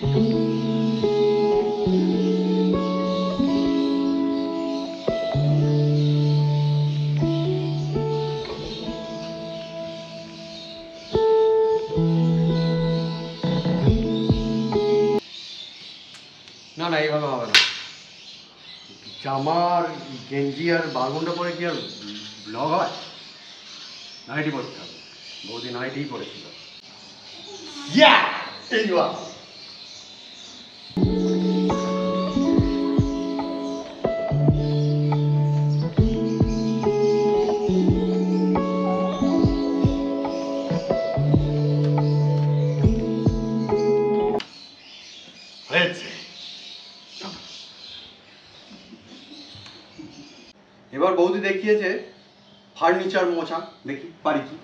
না না এইভাবে হবে না। জামার গেঞ্জি আর বারমুন্ডা পরে কি আর ব্লগ হয়? নাইটি পরতে হবে। বৌদি নাইটিই পরেছিল। এবার বৌদি দেখিয়েছে ফার্নিচার মোছা, দেখি পারি কি।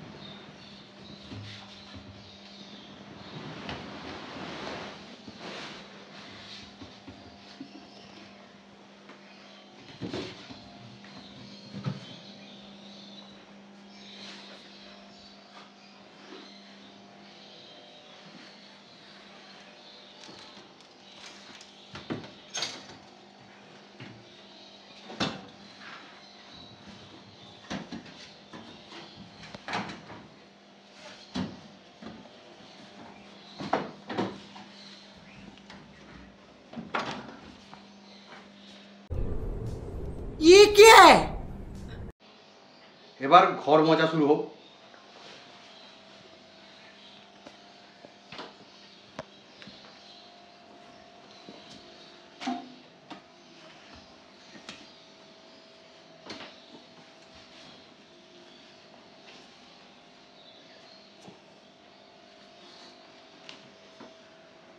ये क्या है? এবার ঘর মোছা শুরু হোক।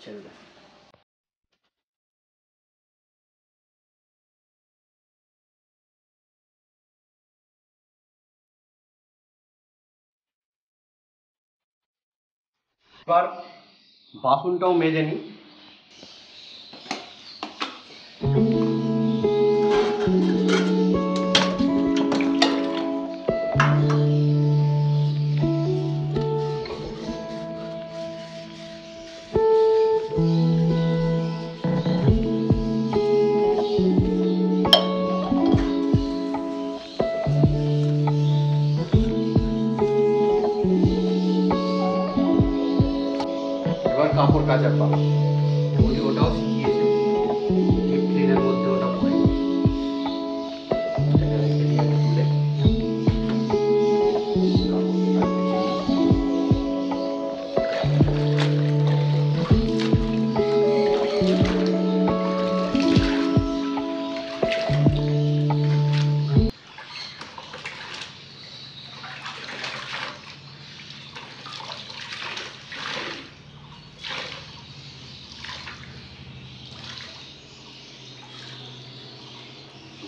ছেড়ে দে। এবার বাসনটাও মেজে নিই। এবার কাপড় কাচার পালা। বৌদি ওটাও শিখিয়েছে, ডিপ ক্লিনের মধ্যে ওটা পরে এটাকে রেখে দিয়ে তুলে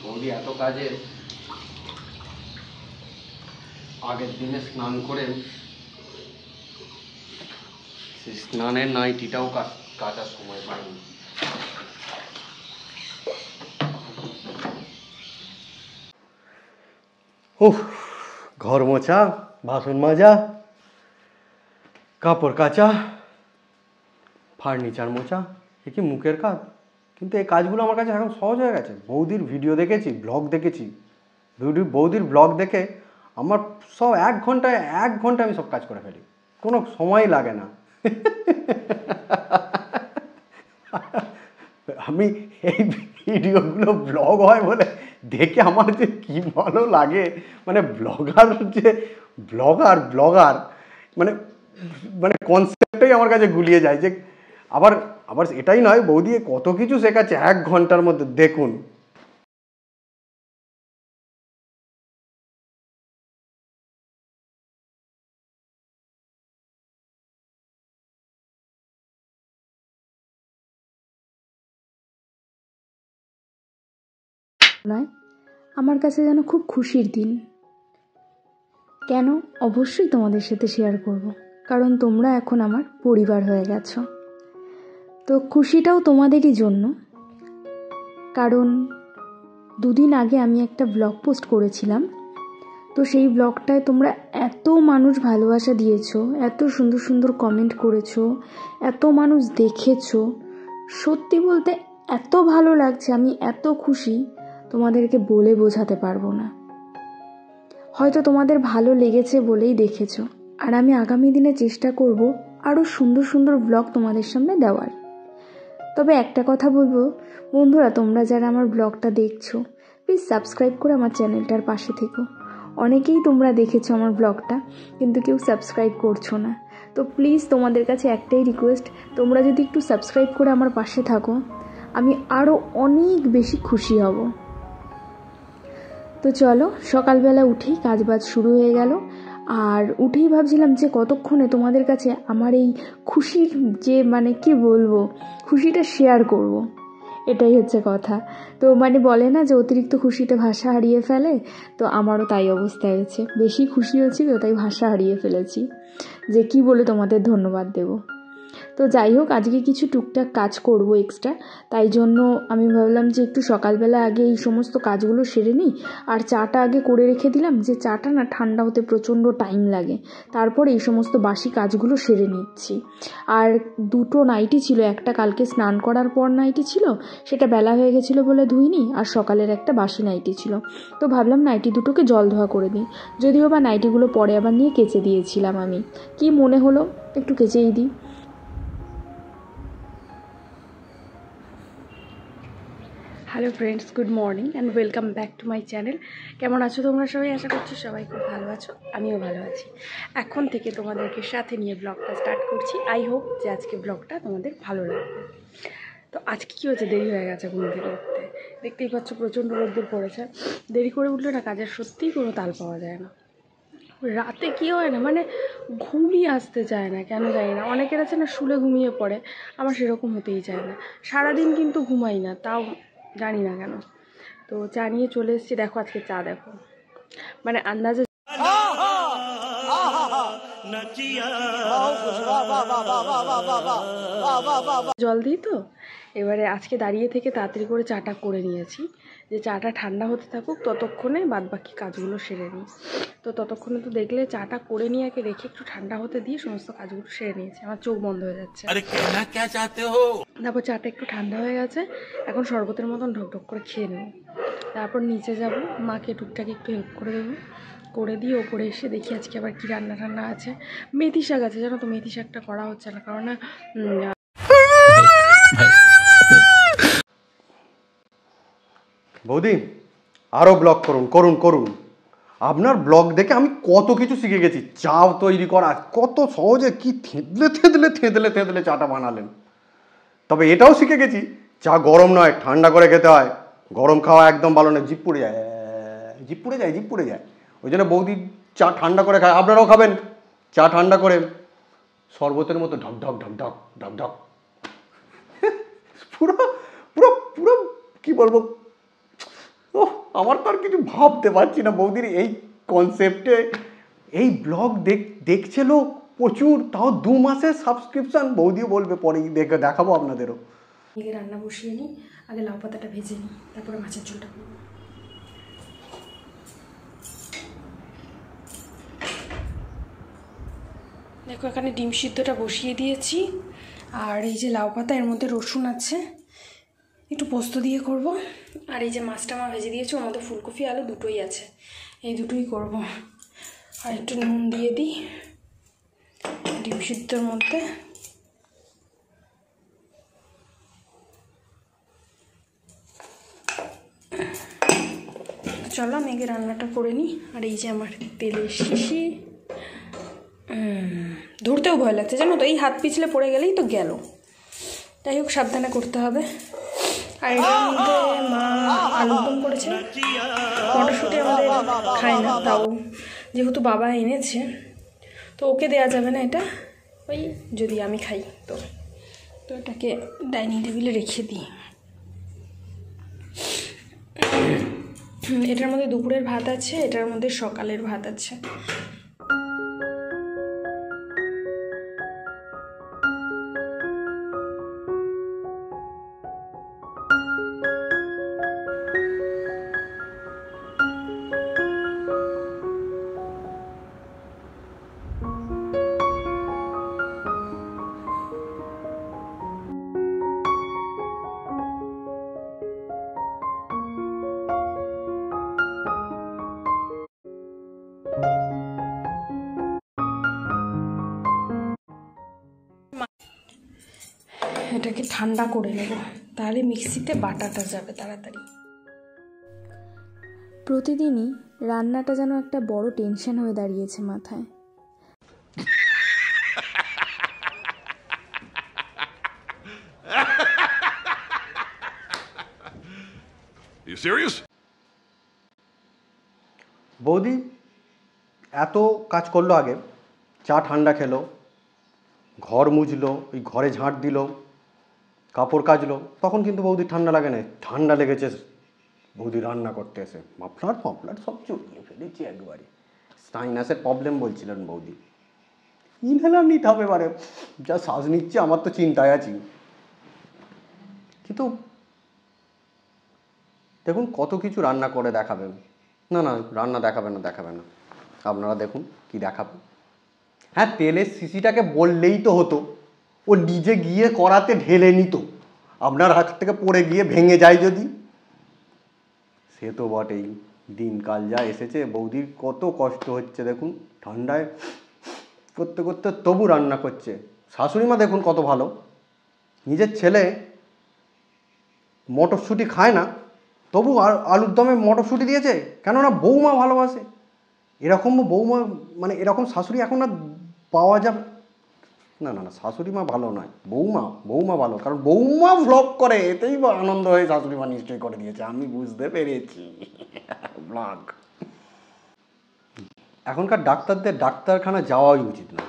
বৌদি এত কাজে আগের দিনে স্নান করে সেই স্নানের নাইটিটাও কাচার সময় পাইনি। ঘর মোছা, বাসন মাজা, কাপড় কাচা, ফার্নিচার মোছা, এ কি মুখের কাজ? কিন্তু এই কাজগুলো আমার কাছে এখন সহজ হয়ে গেছে। বৌদির ভিডিও দেখেছি, ব্লগ দেখেছি, বৌদির ব্লগ দেখে আমার সব এক ঘন্টায় আমি সব কাজ করে ফেলি, কোনো সময় লাগে না। আমি এই ভিডিওগুলো ব্লগ হয় বলে দেখে আমার যে কী ভালো লাগে, মানে ব্লগার মানে মানে কনসেপ্টটাই আমার কাছে গুলিয়ে যায়। যে আবার এটাই নয়, বৌদি কত কিছু শেখাচ্ছে 1 ঘন্টার মধ্যে, দেখুন। নয়, আমার কাছে যেন খুব খুশির দিন। কেন? অবশ্যই তোমাদের সাথে শেয়ার করব, কারণ তোমরা এখন আমার পরিবার হয়ে গেছো। তো খুশিটাও তোমাদেরই জন্য, কারণ 2 দিন আগে আমি একটা ব্লগ পোস্ট করেছিলাম তো সেই ব্লগটায় তোমরা এত মানুষ ভালোবাসা দিয়েছো, এত সুন্দর সুন্দর কমেন্ট করেছো, এত মানুষ দেখেছো, সত্যি বলতে এত ভালো লাগছে, আমি এত খুশি তোমাদেরকে বলে বোঝাতে পারবো না। হয়তো তোমাদের ভালো লেগেছে বলেই দেখেছো, আর আমি আগামী দিনে চেষ্টা করব আরও সুন্দর সুন্দর ব্লগ তোমাদের সামনে দেওয়ার। তবে একটা কথা বলবো বন্ধুরা, তোমরা যারা আমার ব্লগটা দেখছো প্লিজ সাবস্ক্রাইব করে আমার চ্যানেলটার পাশে থেকো। অনেকেই তোমরা দেখেছো আমার ব্লগটা, কিন্তু কেউ সাবস্ক্রাইব করছো না। তো প্লিজ তোমাদের কাছে একটাই রিকোয়েস্ট, তোমরা যদি একটু সাবস্ক্রাইব করে আমার পাশে থাকো আমি আরও অনেক বেশি খুশি হব। তো চলো, সকালবেলা উঠেই কাজবাজ শুরু হয়ে গেল, আর উঠেই ভাবছিলাম যে কতক্ষণে তোমাদের কাছে আমার এই খুশির যে কি বলবো, খুশিটা শেয়ার করব। এটাই হচ্ছে কথা। তো বলে না যে অতিরিক্ত খুশিতে ভাষা হারিয়ে ফেলে, তো আমারও তাই অবস্থা হয়েছে। বেশি খুশি হয়েছি তো তাই ভাষা হারিয়ে ফেলেছি যে কি বলে তোমাদের ধন্যবাদ দেব। তো যাই হোক, আজকে কিছু টুকটাক কাজ করব এক্সট্রা, তাই জন্য আমি ভাবলাম যে একটু সকালবেলা আগে এই সমস্ত কাজগুলো সেরে নিই। আর চাটা আগে করে রেখে দিলাম, যে চাটা না ঠান্ডা হতে প্রচণ্ড টাইম লাগে, তারপর এই সমস্ত বাসি কাজগুলো সেরে নিচ্ছি। আর দুটো নাইটি ছিল, একটা কালকে স্নান করার পর নাইটি ছিল, সেটা বেলা হয়ে গেছিলো বলে ধুইনি, আর সকালের একটা বাসি নাইটি ছিল। তো ভাবলাম নাইটি দুটোকে জল ধোয়া করে দিই, যদিও বা নাইটিগুলো পরে আবার নিয়ে কেচে দিয়েছিলাম। আমি কি মনে হলো একটু কেচেই দিই। Hello friends, good morning and welcome back to my channel. কেমন আছো তোমরা সবাই? আশা করছি সবাই খুব ভালো আছো, আমিও ভালো আছি। এখন থেকে তোমাদেরকে সাথে নিয়ে ব্লগটা স্টার্ট করছি। আই হোপ যে আজকে ব্লগটা তোমাদের ভালো লাগবে। তো আজকে কী হয়েছে, দেরি হয়ে গেছে ঘুম থেকে উঠতে। দেখতেই পাচ্ছ প্রচণ্ড রোদ্দুর পড়েছে। দেরি করে উঠলে না কাজের সত্যিই কোনো তাল পাওয়া যায় না। রাতে কী হয় না, ঘুমিয়ে আসতে চায় না, কেন জানি না। অনেকের আছে না শুলে ঘুমিয়ে পড়ে, আমার সেরকম হতেই চায় না। সারাদিন কিন্তু ঘুমাই না, তাও জানি না কেন। তো চা নিয়ে চলে এসেছি, দেখো আজকে চা দেখো, আন্দাজে জল দিই। তো এবারে আজকে দাঁড়িয়ে থেকে তাড়াতাড়ি করে চাটা করে নিয়েছি, যে চাটা ঠান্ডা হতে থাকুক, ততক্ষণে বাদবাকি কাজগুলো সেরে নিই। তো ততক্ষণে তো দেখলে চাটা করে নিয়ে একে রেখে একটু ঠান্ডা হতে দিয়ে সমস্ত কাজগুলো সেরে নিয়েছি। আমার চোখ বন্ধ হয়ে যাচ্ছে। তারপর চাটা একটু ঠান্ডা হয়ে গেছে, এখন শরবতের মতন ঢকঢক করে খেয়ে নেব। তারপর নিচে যাব, মাকে টুকটাক একটু হেল্প করে দেবো, করে দিয়ে ওপরে এসে দেখি আজকে আবার কী রান্না টান্না আছে। মেথি শাক আছে, জানো তো মেথি শাকটা করা হচ্ছে না, কারণ না বৌদি আরও ব্লগ করুন করুন করুন। আপনার ব্লগ দেখে আমি কত কিছু শিখে গেছি। চা তৈরি করা কত সহজে, কি থেঁতলে থেঁতলে থেঁতলে থেঁতলে চাটা বানালেন। তবে এটাও শিখে গেছি, চা গরম নয়, ঠান্ডা করে খেতে হয়। গরম খাওয়া একদম ভালো নয়, জিভ পুড়ে যায়, জিভ পুড়ে যায়, জিভ পুড়ে যায়। ওই জন্য বৌদি চা ঠান্ডা করে খায়। আপনারাও খাবেন চা ঠান্ডা করে, শরবতের মতো ঢক ঢক ঢক ঢক ঢক ঢক। পুরো পুরো পুরো কী বলবো, ও আমার তো আর কিছু ভাবতে পারছি না বৌদির এই কনসেপ্টে। এই ব্লগ দেখছে লোক প্রচুর, তাও 2 মাসের সাবস্ক্রিপশান। বৌদিও বলবে পরে দেখাবো আপনাদেরও। আগে রান্না বসিয়ে নিই, আগে লাউ পাতাটা ভেজে নিই, তারপরে মাছের ঝোলটা করবো। দেখো এখানে ডিম সিদ্ধটা বসিয়ে দিয়েছি, আর এই যে লাউ পাতা, এর মধ্যে রসুন আছে, একটু পোস্ত দিয়ে করব। আর এই যে মাছটা মা ভেজে দিয়েছে, ওর মধ্যে ফুলকপি আলু দুটোই আছে, এই দুটোই করব। আর একটু নুন দিয়ে দিই ডিম সিদ্ধর মধ্যে। চলো আমি আগে রান্নাটা করে নিই। আর এই যে আমার তেলের শিশি, ধরতেও ভয় লাগছে জানো তো, এই হাত পিছলে পড়ে গেলেই তো গেল। যাই হোক সাবধানে করতে হবে। আর এটার মধ্যে মা আলুর দম করেছে, মটরশুঁটি আমাদের খায় না, তাও যেহেতু বাবা এনেছে তো ওকে দেওয়া যাবে না এটা, ওই যদি আমি খাই তো তো এটাকে ডাইনিং টেবিলে রেখে দিই। এটার মধ্যে দুপুরের ভাত আছে, এটার মধ্যে সকালের ভাত আছে। এটাকে ঠান্ডা করে নেব, তাহলে মিক্সিতে বাটাটা যাবে তাড়াতাড়ি। প্রতিদিনই রান্নাটা যেন একটা বড় টেনশন হয়ে দাঁড়িয়েছে মাথায়। You serious? বৌদি এত কাজ করলো, আগে চা ঠান্ডা খেলো, ঘর মুছলো, ওই ঘরে ঝাঁট দিল, কাপড় কাচলো, তখন কিন্তু বৌদি ঠান্ডা লাগে না। ঠান্ডা লেগেছে বৌদি রান্না করতে এসে মাফলার ফাফলার সব চড়িয়ে ফেলেছি একবারে। সাইনাসের প্রবলেম বলছিলেন বৌদি, ইনহেলার নিতে হবে এবারে, যা শ্বাস নিচ্ছে আমার তো চিন্তায় আছি। কিন্তু দেখুন কত কিছু রান্না করে দেখাবেন। না না, রান্না দেখাবেন না, আপনারা দেখুন কি দেখাবেন। হ্যাঁ, তেলের শিশিটাকে বললেই তো হতো, ও নিজে গিয়ে কড়াতে ঢেলে নিত, আপনার হাত থেকে পড়ে গিয়ে ভেঙে যায় যদি। সে তো বটেই, দিনকাল যা এসেছে, বৌদির কত কষ্ট হচ্ছে দেখুন, ঠান্ডায় করতে করতে তবু রান্না করছে। শাশুড়িমা দেখুন কত ভালো, নিজের ছেলে মটরশুঁটি খায় না, তবু আলুর দমে মটরশুঁটি দিয়েছে, কেননা বৌমা ভালোবাসে। এরকম বৌমা, মানে এরকম শাশুড়ি এখন আর পাওয়া যাবে না। না না, শাশুড়ি মা ভালো নয়, বৌমা ভালো, কারণ বৌমা ভ্লগ করে, এতেই আনন্দ হয়ে শাশুড়ি মা নিশ্চয়ই করে দিয়েছে, আমি বুঝতে পেরেছি। ব্লগ এখনকার ডাক্তারদের ডাক্তারখানা যাওয়াই উচিত না।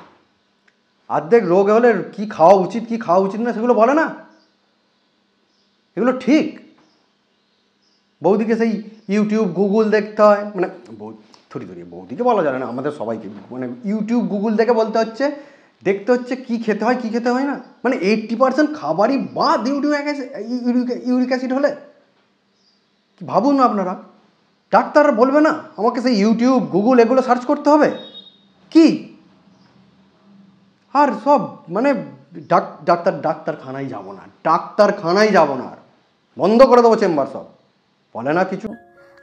অর্ধেক রোগ হলে কি খাওয়া উচিত কি খাওয়া উচিত না সেগুলো বলে না, এগুলো ঠিক। বৌদিকে সেই ইউটিউব গুগল দেখতে হয়, মানে বৌদিকে বলা যায় না, আমাদের সবাইকে, মানে ইউটিউব গুগল দেখে দেখতে হচ্ছে কি খেতে হয় কি খেতে হয় না। মানে 80% খাবারই বাদ ইউরিক অ্যাসিড হলে। ভাবুন না আপনারা, ডাক্তাররা বলবে না আমাকে সেই ইউটিউব গুগল এগুলো সার্চ করতে হবে কি, আর সব মানে ডাক্তারখানায় যাব না, আর বন্ধ করে দেবো চেম্বার, সব বলে না কিছু।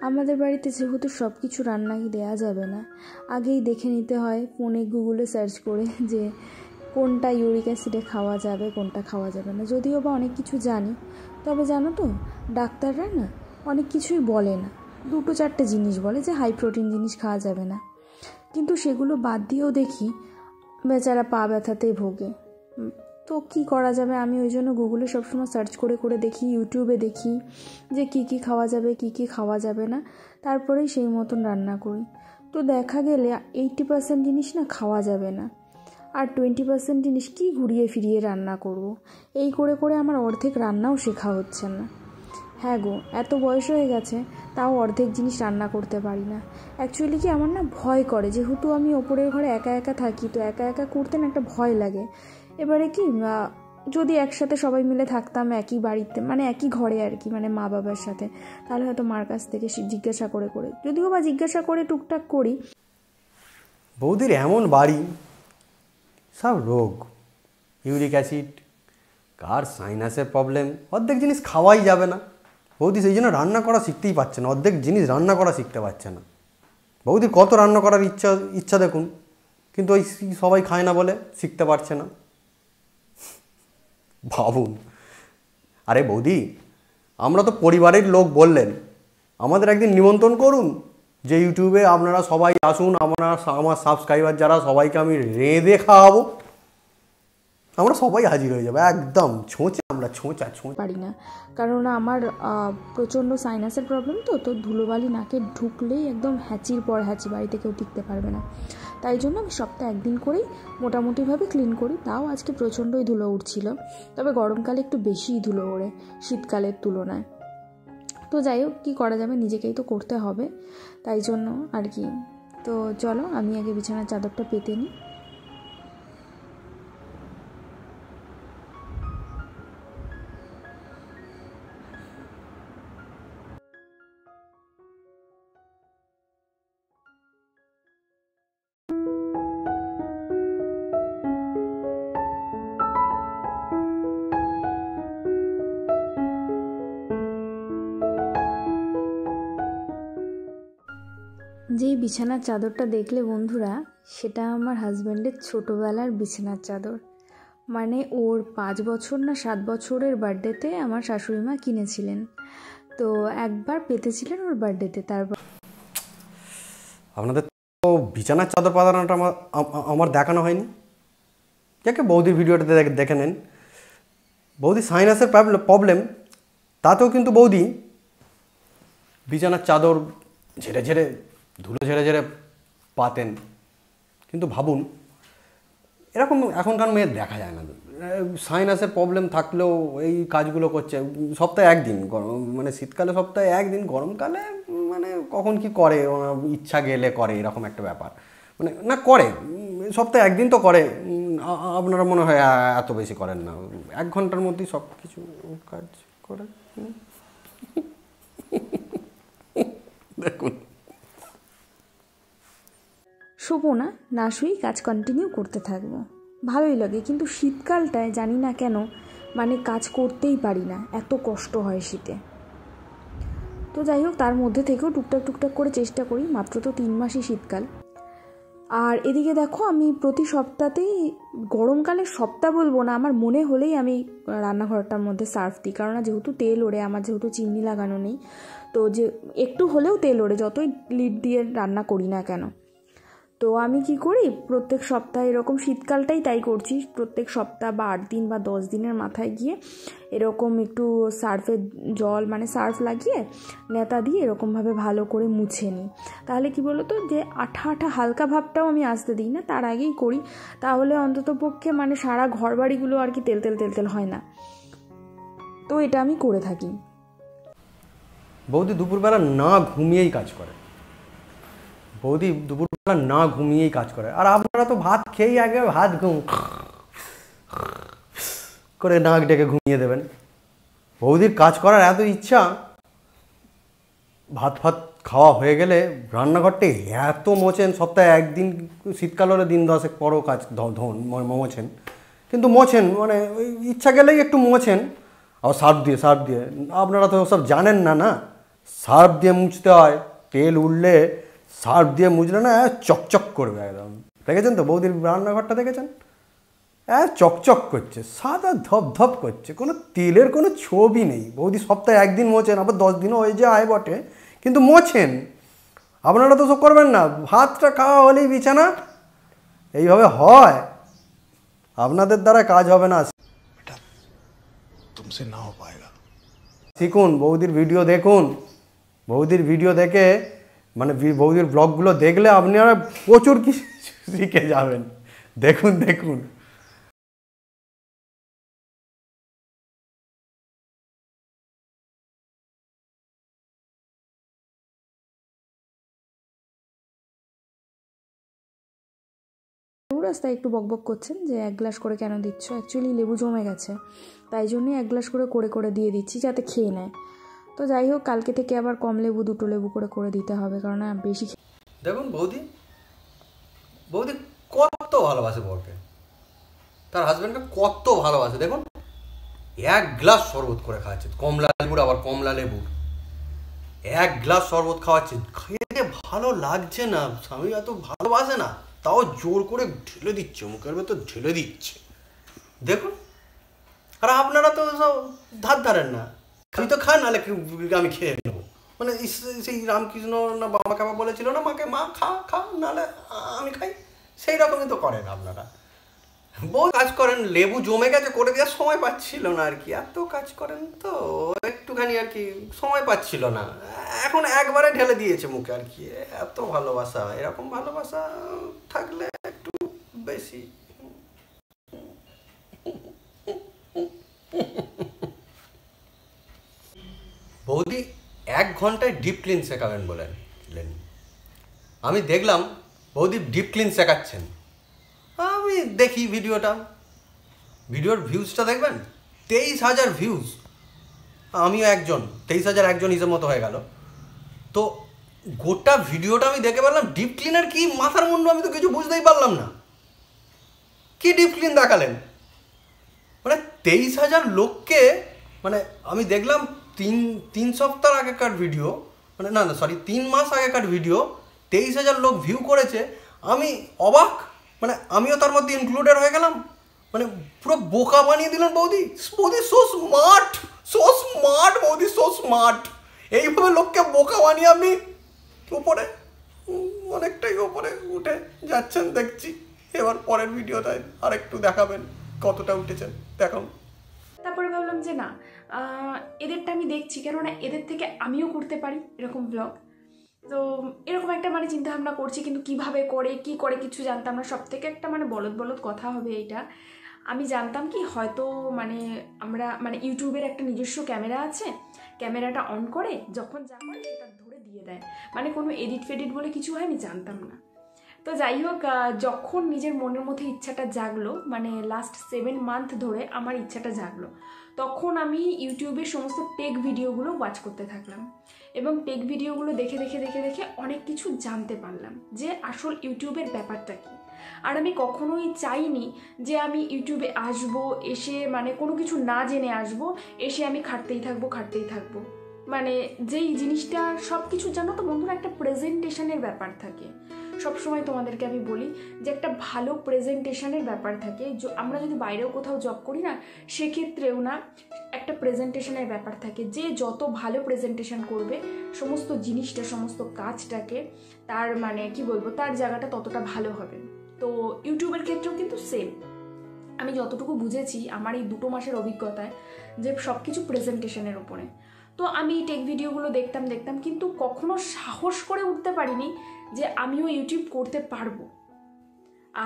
আমাদের বাড়িতে যেহেতু সব কিছু রান্নাই দেওয়া যাবে না, আগেই দেখে নিতে হয় ফোনে গুগলে সার্চ করে যে কোনটা ইউরিক অ্যাসিডে খাওয়া যাবে কোনটা খাওয়া যাবে না। যদিও বা অনেক কিছু জানি, তবে জানো তো ডাক্তাররা না অনেক কিছুই বলে না, 2-4টে জিনিস বলে যে হাই প্রোটিন জিনিস খাওয়া যাবে না, কিন্তু সেগুলো বাদ দিয়েও দেখি বেচারা পা ব্যথাতেই ভোগে। তো কি করা যাবে, আমি ওই জন্য গুগলে সবসময় সার্চ করে দেখি, ইউটিউবে দেখি যে কি খাওয়া যাবে কি খাওয়া যাবে না, তারপরেই সেই মতন রান্না করি। তো দেখা গেলে 80% জিনিস না খাওয়া যাবে না, আর 20% জিনিস কি ঘুরিয়ে ফিরিয়ে রান্না করব। এই করে আমার অর্ধেক রান্নাও শেখা হচ্ছে না। হ্যাঁ গো, এত বয়স হয়ে গেছে তাও অর্ধেক জিনিস রান্না করতে পারি না। অ্যাকচুয়ালি কি আমার না ভয় করে, যেহেতু আমি ওপরের ঘরে একা থাকি, তো একা করতে না একটা ভয় লাগে। এবারে কি যদি একসাথে সবাই মিলে থাকতাম একই বাড়িতে, মানে একই ঘরে আর কি, মানে মা বাবার সাথে, তাহলে হয়তো মার কাছ থেকে জিজ্ঞাসা করে যদিও বা জিজ্ঞাসা করে টুকটাক করি। বৌদির এমন বাড়ি, সব রোগ, ইউরিক অ্যাসিড, কার সাইনাসের প্রবলেম, অর্ধেক জিনিস খাওয়াই যাবে না। বৌদি সেই জন্য রান্না করা শিখতেই পারছে না, অর্ধেক জিনিস রান্না করা শিখতে পারছে না। বৌদির কত রান্না করার ইচ্ছা দেখুন, কিন্তু ওই সবাই খায় না বলে শিখতে পারছে না। ভাবুন, আরে বৌদি, আমরা তো পরিবারের লোক বললেন, আমাদের একদিন নিমন্ত্রণ করুন, যে ইউটিউবে আপনারা সবাই আসুন, আমার সাবস্ক্রাইবার যারা, সবাইকে আমি রেঁধে খাওয়াবো, আমরা সবাই হাজির হয়ে যাবো, একদম ছোঁচা পারি না, কারণ আমার প্রচণ্ড সাইনাসের প্রবলেম, তো ধুলোবালি নাকে ঢুকলেই একদম হ্যাচির পর হ্যাচি, বাড়িতে কেউ টিকতে পারবে না। তাই জন্য আমি সপ্তাহে একদিন করেই মোটামুটিভাবে ক্লিন করি। তাও আজকে প্রচণ্ডই ধুলো উঠছিল, তবে গরমকালে একটু বেশিই ধুলো ওড়ে শীতকালের তুলনায়। তো যাই হোক, কী করা যাবে, নিজেকেই তো করতে হবে, তাই জন্য আর কি। তো চলো আমি আগে বিছানার চাদরটা পেতে নিই। যেই বিছানার চাদরটা দেখলে বন্ধুরা, সেটা আমার হাজব্যান্ডের ছোটোবেলার বিছানার চাদর। মানে ওর 5 বছর না 7 বছরের বার্থডেতে আমার শাশুড়ি মা কিনেছিলেন। তো একবার পেতেছিলেন ওর বার্থডেতে, তারপর আপনাদের তো বিছানার চাদর পাতানোটা আমার দেখানো হয়নি। যাকে বৌদির ভিডিওটা দেখে নেন। বৌদি সাইনাসের প্রবলেম, তাতেও কিন্তু বৌদি বিছানার চাদর ঝেড়ে ঝেড়ে ধুলো ঝেড়ে ঝেড়ে পাতেন। কিন্তু ভাবুন, এরকম এখনকার মেয়ে দেখা যায় না। সাইনাসের প্রবলেম থাকলেও এই কাজগুলো করছে। সপ্তাহে একদিন, মানে শীতকালে সপ্তাহে একদিন, গরমকালে মানে কখন কি করে, ইচ্ছা গেলে করে, এরকম একটা ব্যাপার। মানে না করে, সপ্তাহে একদিন তো করে। আপনারা মনে হয় এত বেশি করেন না, 1 ঘন্টার মধ্যেই সব কিছু কাজ করে। দেখুন, শোবো না শুয়েই কাজ কন্টিনিউ করতে থাকবো, ভালোই লাগে। কিন্তু শীতকালটায় জানি না কেন মানে কাজ করতেই পারি না, এত কষ্ট হয় শীতে। তো যাই হোক, তার মধ্যে থেকেও টুকটাক করে চেষ্টা করি। মাত্র তো 3 মাসই শীতকাল। আর এদিকে দেখো, আমি প্রতি সপ্তাহতেই, গরমকালের সপ্তাহ বলবো না, আমার মনে হলেই আমি রান্নাঘরটার মধ্যে সার্ফ দিই। কারণ যেহেতু তেল ওড়ে, আমার যেহেতু চিমনি লাগানো নেই, তো যে একটু হলেও তেল ওড়ে যতই লিড দিয়ে রান্না করি না কেন। তো আমি কি করি, প্রত্যেক সপ্তাহে এরকম, শীতকালটাই তাই করছি, প্রত্যেক সপ্তাহ বা 8 দিন বা 10 দিনের মাথায় গিয়ে এরকম একটু সার্ফের জল, মানে সার্ফ লাগিয়ে নেতা দিয়ে এরকমভাবে ভালো করে মুছে নিই। তাহলে কি বলো তো, যে আঠা হালকা ভাবটাও আমি আসতে দিই না, তার আগেই করি। তাহলে অন্তত পক্ষে মানে সারা ঘর বাড়িগুলো আর কি তেল হয় না। তো এটা আমি করে থাকি। বৌদি দুপুরবেলা না ঘুমিয়েই কাজ করে। বৌদি দুপুরবেলা না ঘুমিয়েই কাজ করে। আর আপনারা তো ভাত খেয়েই আগে ভাত করে নাক ডেকে ঘুমিয়ে দেবেন। বৌদির কাজ করার এত ইচ্ছা, ভাত খাওয়া হয়ে গেলে রান্নাঘরটা এত মোছেন। সপ্তাহে একদিন, শীতকাল হলে দিন 10 পরও কাজ মোছেন, কিন্তু মোছেন মানে ওই ইচ্ছা গেলেই একটু মোছেন। আর সার্ফ দিয়ে আপনারা তো সব জানেন না, সার্ফ দিয়ে মুছতে হয়। তেল উঠলে সার্ফ দিয়ে মুছলে না চকচক করবে একদম। দেখেছেন তো বৌদির রান্নাঘরটা, দেখেছেন? চকচক করছে, সাদা ধপ করছে, কোনো তেলের কোনো ছবি নেই। বৌদি সপ্তাহে একদিন মোছেন, আবার 10 দিনও হয়ে যায় বটে, কিন্তু মোছেন। আপনারা তো সব করবেন না, ভাতটা খাওয়া হলেই বিছানা। এইভাবে হয়? আপনাদের দ্বারা কাজ হবে না। तुमसे ना हो पाएगा। শিখুন, বৌদির ভিডিও দেখুন। বৌদির ভিডিও দেখে, মানে বৌদির ব্লগগুলো দেখলে আপনারা প্রচুর কিছু শিখে যাবেন। দেখুন। রাস্তায় একটু বকবক করছেন যে 1 গ্লাস করে কেন দিচ্ছ। অ্যাকচুয়ালি লেবু জমে গেছে, তাই জন্যই 1 গ্লাস করে দিয়ে দিচ্ছি, যাতে খেয়ে নেয়। তো যাই হোক, কালকে থেকে আবার কম লেবু, 2 লেবু করে দিতে হবে, কারণ বেশি। দেখুন বৌদি কত ভালোবাসে বরকে, তার হাজব্যান্ডকে কত ভালোবাসে। দেখুন, 1 গ্লাস শরবত করে খাওয়াচ্ছে, কমলা লেবুর, আবার কমলা লেবুর 1 গ্লাস শরবত খাওয়াচ্ছে। খেতে ভালো লাগছে না, স্বামী এত ভালোবাসে না, তাও জোর করে ঢেলে দিচ্ছে, মুখের ভেতর ঢেলে দিচ্ছে। দেখুন, আর আপনারা তো সব ধারেন না, আমি তো খান, নাহলে আমি খেয়ে নেবো। মানে সেই রামকৃষ্ণ না বাবা কাবা বলেছিল না, মাকে মা খা নাহলে আমি খাই, সেই রকমই তো করেন আপনারা। বহু কাজ করেন, লেবু জমে গেছে, করে দেওয়ার সময় পাচ্ছিল না আর কি। এত কাজ করেন তো একটুখানি আর কি সময় পাচ্ছিল না, এখন একবারে ঢেলে দিয়েছে মুখে আর কি। এত ভালোবাসা, এরকম ভালোবাসা থাকলে একটু বেশি। বৌদি 1 ঘন্টায় ডিপ ক্লিন শেখাবেন বলেন। আমি দেখলাম বৌদি ডিপ ক্লিন শেখাচ্ছেন। আমি দেখি ভিডিওর ভিউজটা দেখবেন, 23,000 ভিউজ। আমিও একজন, 23,000 একজন হিসেব মতো হয়ে গেল। তো গোটা ভিডিওটা আমি দেখে পারলাম ডিপ ক্লিনের কি মাথার মুন্ডু, আমি তো কিছু বুঝতেই পারলাম না। কি ডিপ ক্লিন দেখালেন? মানে 23,000 লোককে, মানে আমি দেখলাম 3 সপ্তাহ আগেকার ভিডিও, মানে না 3 মাস আগেকার ভিডিও 23,000 লোক ভিউ করেছে। আমি অবাক, মানে আমিও তার মধ্যে ইনক্লুডেড হয়ে গেলাম। মানে পুরো বোকা বানিয়ে দিলেন বৌদি। বৌদি সো স্মার্ট, সো স্মার্ট বৌদি, সো স্মার্ট। এইভাবে লোককে বোকা বানিয়ে আপনি উপরে অনেকটাই উপরে উঠে যাচ্ছেন দেখছি। এবার পরের ভিডিওটায় আর একটু দেখাবেন কতটা উঠেছেন, দেখান। তারপরে ভাবলাম যে না, এদেরটা আমি দেখছি, কেননা এদের থেকে আমিও করতে পারি এরকম ব্লগ। তো এরকম একটা মানে চিন্তাভাবনা করছি, কিন্তু কিভাবে করে কি করে কিছু জানতাম না। সব থেকে একটা মানে বলদ বলদ কথা হবে এইটা। আমি জানতাম কি হয়তো মানে আমরা মানে ইউটিউবের একটা নিজস্ব ক্যামেরা আছে, ক্যামেরাটা অন করে যখন যা করে সেটা ধরে দিয়ে দেয়, মানে কোনো এডিট ফেডিট বলে কিছু হয়, আমি জানতাম না। তো যাই হোক, যখন নিজের মনের মধ্যে ইচ্ছাটা জাগলো, মানে লাস্ট 7 মান্থ ধরে আমার ইচ্ছাটা জাগলো, তখন আমি ইউটিউবের সমস্ত টেক ভিডিওগুলো ওয়াচ করতে থাকলাম। এবং টেক ভিডিওগুলো দেখে দেখে দেখে দেখে অনেক কিছু জানতে পারলাম যে আসল ইউটিউবের ব্যাপারটা কী। আর আমি কখনোই চাইনি যে আমি ইউটিউবে আসবো, এসে মানে কোনো কিছু না জেনে আসবো, এসে আমি খাটতেই থাকবো। মানে যেই জিনিসটা সব কিছু জানো তো বন্ধুরা, একটা প্রেজেন্টেশনের ব্যাপার থাকে। সবসময় তোমাদেরকে আমি বলি যে একটা ভালো প্রেজেন্টেশনের ব্যাপার থাকে। আমরা যদি বাইরেও কোথাও জব করি না, সেক্ষেত্রেও না একটা প্রেজেন্টেশনের ব্যাপার থাকে। যে যত ভালো প্রেজেন্টেশন করবে সমস্ত জিনিসটা, সমস্ত কাজটাকে, তার মানে কি বলবো, তার জায়গাটা ততটা ভালো হবে। তো ইউটিউবের ক্ষেত্রেও কিন্তু সেম। আমি যতটুকু বুঝেছি আমার এই 2 মাসের অভিজ্ঞতায়, যে সব কিছু প্রেজেন্টেশনের ওপরে। তো আমি টেক ভিডিওগুলো দেখতাম, কিন্তু কখনো সাহস করে উঠতে পারিনি যে আমিও ইউটিউব করতে পারবো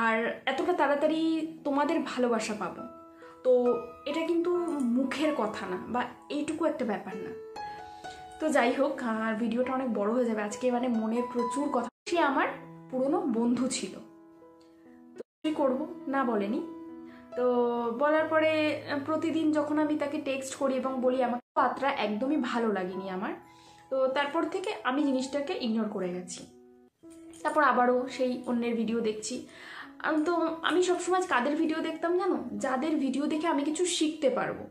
আর এতটা তাড়াতাড়ি তোমাদের ভালোবাসা পাবো। তো এটা কিন্তু মুখের কথা না, বা এইটুকু একটা ব্যাপার না। তো যাই হোক, আর ভিডিওটা অনেক বড় হয়ে যাবে আজকে, মানে মনের প্রচুর কথা। সে আমার পুরনো বন্ধু ছিল, তো কি করবো না বলেনি। তো বলার পরে প্রতিদিন যখন আমি তাকে টেক্সট করি এবং বলি আমাকে পাত্রা একদমই ভালো লাগেনি আমার, তো তারপর থেকে আমি জিনিসটাকে ইগনোর করে গেছি। তারপর আবারও সেই অন্যের ভিডিও দেখছি। তো আমি সবসময় কাদের ভিডিও দেখতাম জানো? যাদের ভিডিও দেখে আমি কিছু শিখতে পারবো।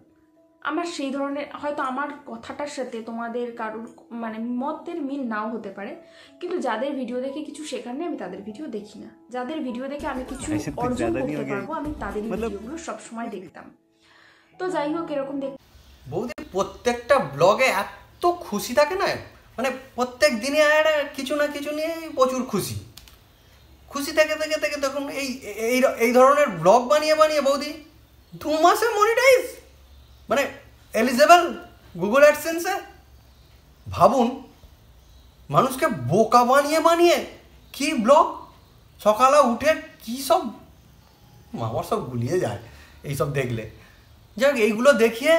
আমার সেই ধরনের, হয়তো আমার কথাটার সাথে তোমাদের কারোর মানে মতের মিল নাও হতে পারে, কিন্তু যাদের ভিডিও দেখে কিছু শেখার নেই আমি তাদের ভিডিও দেখি না। যাদের ভিডিও দেখে আমি কিছু অর্জন করতে পারবো আমি তাদের ভিডিওগুলো সবসময় দেখতাম। তো যাই হোক, এরকম বৌদি প্রত্যেকটা ব্লগে এত খুশি থাকে না, মানে প্রত্যেক দিনে কিছু না কিছু নিয়ে প্রচুর খুশি থেকে দেখুন এই ধরনের ব্লগ বানিয়ে বৌদি 2 মাসে মনিটাইজ, মানে এলিজেবল গুগল অ্যাডসেন্সে। ভাবুন, মানুষকে বোকা বানিয়ে কি ব্লগ, সকালে উঠে কি সব আমার সব গুলিয়ে যায় এইসব দেখলে। যাক, এইগুলো দেখিয়ে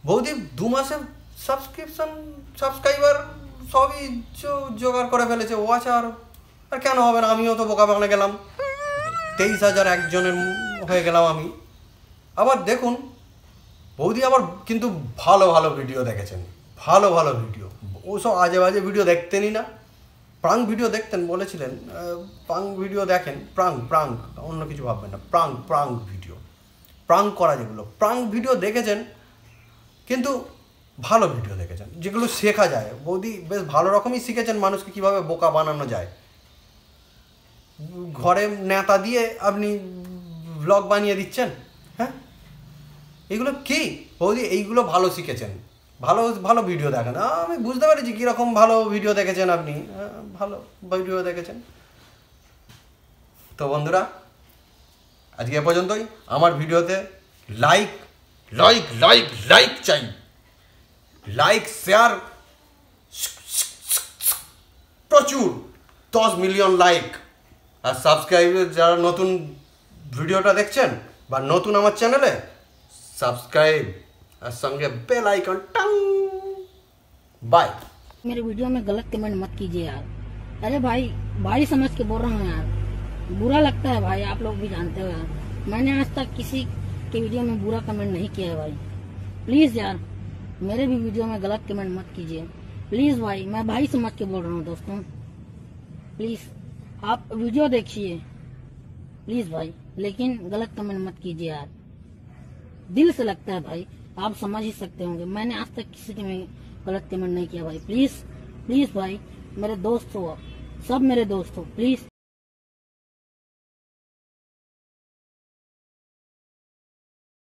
বৌদি 2 মাসে সাবস্ক্রাইবার সবই জোগাড় করে ফেলেছে। ওয়াচার আর কেন হবে না, আমিও তো বোকা বানিয়ে গেলাম, 23,000 একজনের হয়ে গেলাম আমি। আবার দেখুন বৌদি আবার কিন্তু ভালো ভিডিও দেখেছেন, ভালো ভিডিও। ওসব আজে বাজে ভিডিও দেখতেনই না, প্রাঙ্ক ভিডিও দেখতেন বলেছিলেন। প্রাঙ্ক ভিডিও দেখেন, প্রাঙ্ক অন্য কিছু ভাববেন না, প্রাঙ্ক ভিডিও, প্রাঙ্ক করা যেগুলো প্রাঙ্ক ভিডিও দেখেছেন, কিন্তু ভালো ভিডিও দেখেছেন যেগুলো শেখা যায়। বৌদি বেশ ভালো রকমই শিখেছেন মানুষকে কীভাবে বোকা বানানো যায়। ঘরে নেতা দিয়ে আপনি ব্লগ বানিয়ে দিচ্ছেন, হ্যাঁ, এগুলো কি বৌদি? এইগুলো ভালো শিখেছেন, ভালো ভিডিও দেখেন। আমি বুঝতে পেরেছি কীরকম ভালো ভিডিও দেখেছেন আপনি, ভালো ভিডিও দেখেছেন। তো বন্ধুরা, আজকে এ পর্যন্তই। আমার ভিডিওতে লাইক চাই, লাইক শেয়ার প্রচুর, 10 মিলিয়ন লাইক। আর সাবস্ক্রাইব, যারা নতুন ভিডিওটা দেখছেন বা নতুন আমার চ্যানেলে, सब्सक्राइब और संगे बेल आइकन टंग। बाय। मेरे वीडियो में गलत कमेंट मत कीजिए यार। अरे भाई समझ के बोल रहा हूँ यार, बुरा लगता है भाई, आप लोग भी जानते हो यार। मैंने आज तक किसी के वीडियो में बुरा कमेंट नहीं किया है भाई। प्लीज यार मेरे भी वीडियो में गलत कमेंट मत कीजिए प्लीज भाई, मैं भाई समझ के बोल रहा हूँ दोस्तों। प्लीज आप वीडियो देखिए प्लीज भाई, लेकिन गलत कमेंट मत कीजिए यार। दिल से लगता है भाई, आप समझ ही सकते होंगे। मैंने आज तक किसी के में गलत कमेंट नहीं किया भाई। प्लीज भाई, मेरे दोस्त हो, सब मेरे दोस्त हो, प्लीज।